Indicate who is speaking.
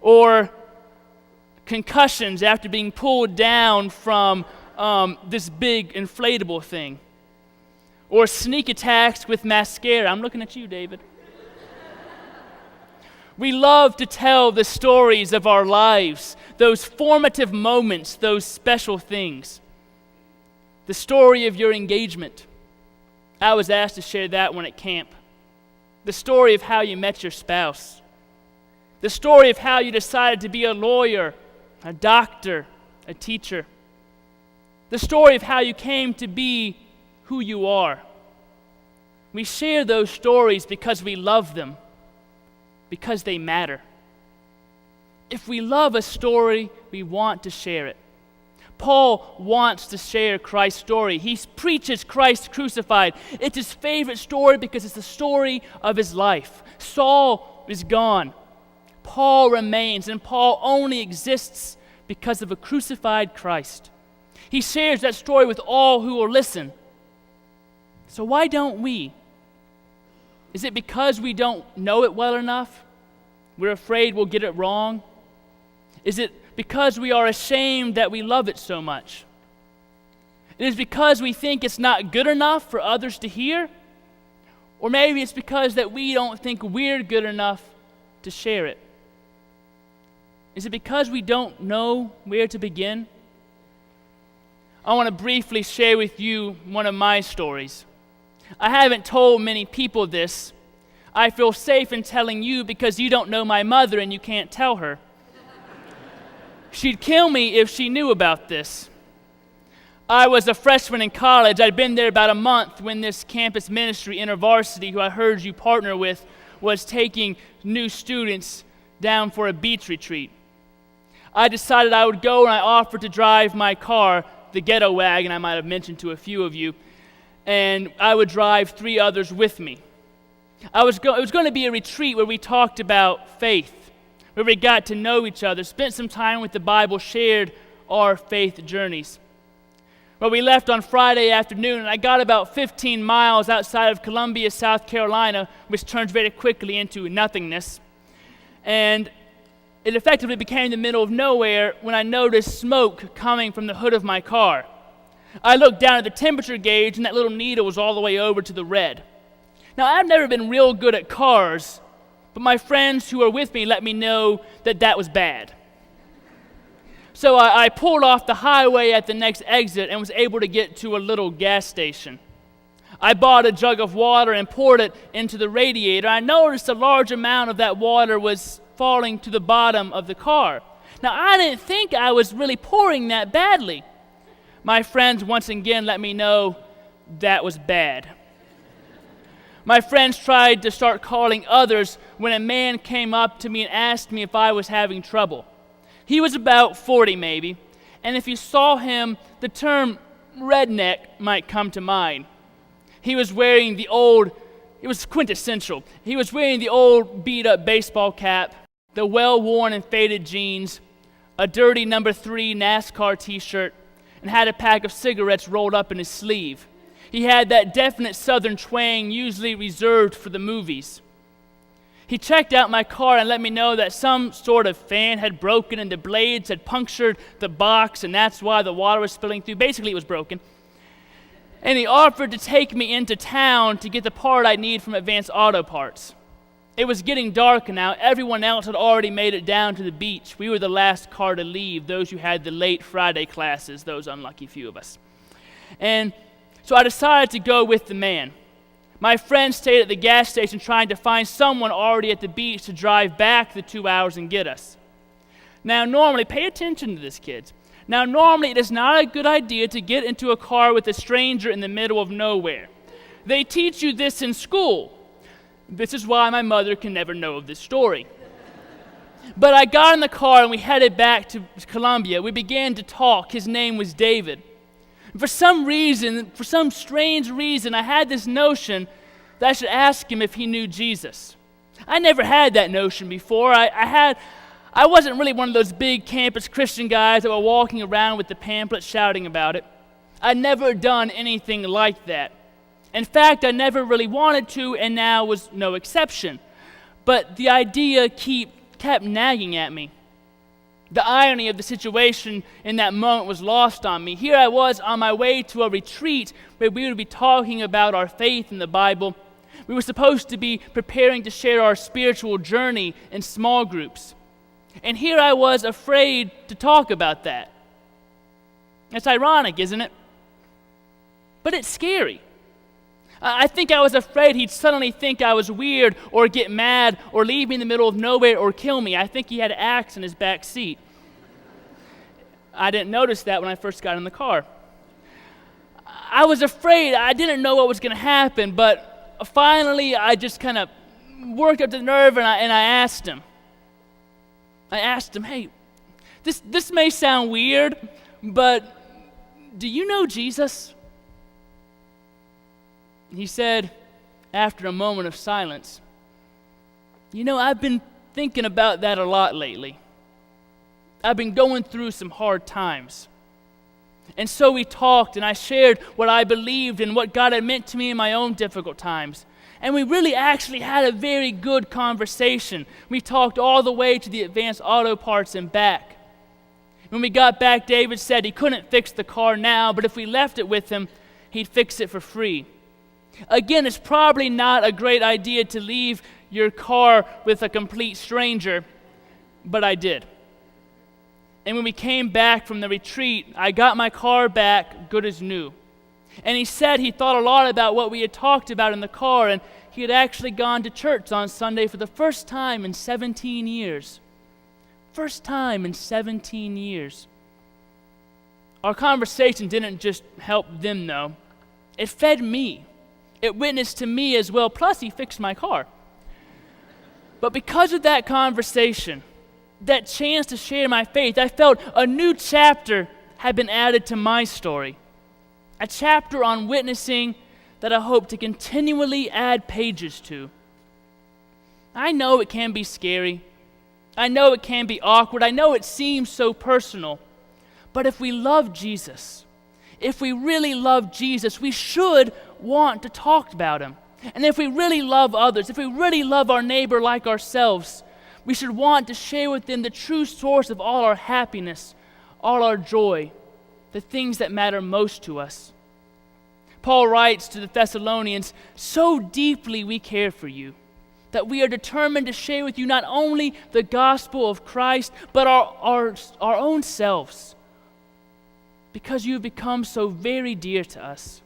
Speaker 1: or concussions after being pulled down from this big inflatable thing, or sneak attacks with mascara. I'm looking at you, David. We love to tell the stories of our lives, those formative moments, those special things. The story of your engagement. I was asked to share that one at camp. The story of how you met your spouse. The story of how you decided to be a lawyer, a doctor, a teacher. The story of how you came to be who you are. We share those stories because we love them, because they matter. If we love a story, we want to share it. Paul wants to share Christ's story. He preaches Christ crucified. It's his favorite story because it's the story of his life. Saul is gone. Paul remains, and Paul only exists because of a crucified Christ. He shares that story with all who will listen. So why don't we? Is it because we don't know it well enough? We're afraid we'll get it wrong? Is it because we are ashamed that we love it so much? It is because we think it's not good enough for others to hear? Or maybe it's because that we don't think we're good enough to share it? Is it because we don't know where to begin? I want to briefly share with you one of my stories. I haven't told many people this. I feel safe in telling you because you don't know my mother and you can't tell her. She'd kill me if she knew about this. I was a freshman in college. I'd been there about a month when this campus ministry, InterVarsity, who I heard you partner with, was taking new students down for a beach retreat. I decided I would go, and I offered to drive my car, the ghetto wagon I might have mentioned to a few of you, and I would drive 3 others with me. It was going to be a retreat where we talked about faith, where we got to know each other, spent some time with the Bible, shared our faith journeys. Well, we left on Friday afternoon, and I got about 15 miles outside of Columbia, South Carolina, which turns very quickly into nothingness. And it effectively became the middle of nowhere when I noticed smoke coming from the hood of my car. I looked down at the temperature gauge, and that little needle was all the way over to the red. Now, I've never been real good at cars, but my friends who were with me let me know that that was bad. So I pulled off the highway at the next exit and was able to get to a little gas station. I bought a jug of water and poured it into the radiator. I noticed a large amount of that water was falling to the bottom of the car. Now, I didn't think I was really pouring that badly. My friends once again let me know that was bad. My friends tried to start calling others when a man came up to me and asked me if I was having trouble. He was about 40 maybe, and if you saw him, the term redneck might come to mind. He was wearing it was quintessential. He was wearing the old beat-up baseball cap, the well-worn and faded jeans, a dirty number 3 NASCAR t-shirt, and had a pack of cigarettes rolled up in his sleeve. He had that definite southern twang usually reserved for the movies. He checked out my car and let me know that some sort of fan had broken and the blades had punctured the box, and that's why the water was spilling through. Basically, it was broken. And he offered to take me into town to get the part I need from Advanced Auto Parts. It was getting dark now. Everyone else had already made it down to the beach. We were the last car to leave, those who had the late Friday classes, those unlucky few of us. And so I decided to go with the man. My friend stayed at the gas station trying to find someone already at the beach to drive back the 2 hours and get us. Now, normally, pay attention to this, kids. Now, normally, it is not a good idea to get into a car with a stranger in the middle of nowhere. They teach you this in school. This is why my mother can never know of this story. But I got in the car and we headed back to Columbia. We began to talk. His name was David. For some strange reason, I had this notion that I should ask him if he knew Jesus. I never had that notion before. I wasn't really one of those big campus Christian guys that were walking around with the pamphlet shouting about it. I'd never done anything like that. In fact, I never really wanted to, and now was no exception. But the idea kept nagging at me. The irony of the situation in that moment was lost on me. Here I was on my way to a retreat where we would be talking about our faith in the Bible. We were supposed to be preparing to share our spiritual journey in small groups. And here I was afraid to talk about that. It's ironic, isn't it? But it's scary. I think I was afraid he'd suddenly think I was weird or get mad or leave me in the middle of nowhere or kill me. I think he had an axe in his back seat. I didn't notice that when I first got in the car. I was afraid. I didn't know what was going to happen, but finally I just kind of worked up the nerve and I asked him. Hey, this may sound weird, but do you know Jesus? He said, after a moment of silence, I've been thinking about that a lot lately. I've been going through some hard times. And so we talked, and I shared what I believed and what God had meant to me in my own difficult times. And we really actually had a very good conversation. We talked all the way to the Advanced Auto Parts and back. When we got back, David said he couldn't fix the car now, but if we left it with him, he'd fix it for free. Again, it's probably not a great idea to leave your car with a complete stranger, but I did. And when we came back from the retreat, I got my car back good as new. And he said he thought a lot about what we had talked about in the car, and he had actually gone to church on Sunday for the first time in 17 years. First time in 17 years. Our conversation didn't just help them, though. It fed me. It witnessed to me as well, plus he fixed my car. But because of that conversation, that chance to share my faith, I felt a new chapter had been added to my story. A chapter on witnessing that I hope to continually add pages to. I know it can be scary. I know it can be awkward. I know it seems so personal. But if we love Jesus, if we really love Jesus, we should want to talk about him. And if we really love others, if we really love our neighbor like ourselves, we should want to share with them the true source of all our happiness, all our joy, the things that matter most to us. Paul writes to the Thessalonians, "So deeply we care for you, that we are determined to share with you not only the gospel of Christ, but our own selves, because you have become so very dear to us."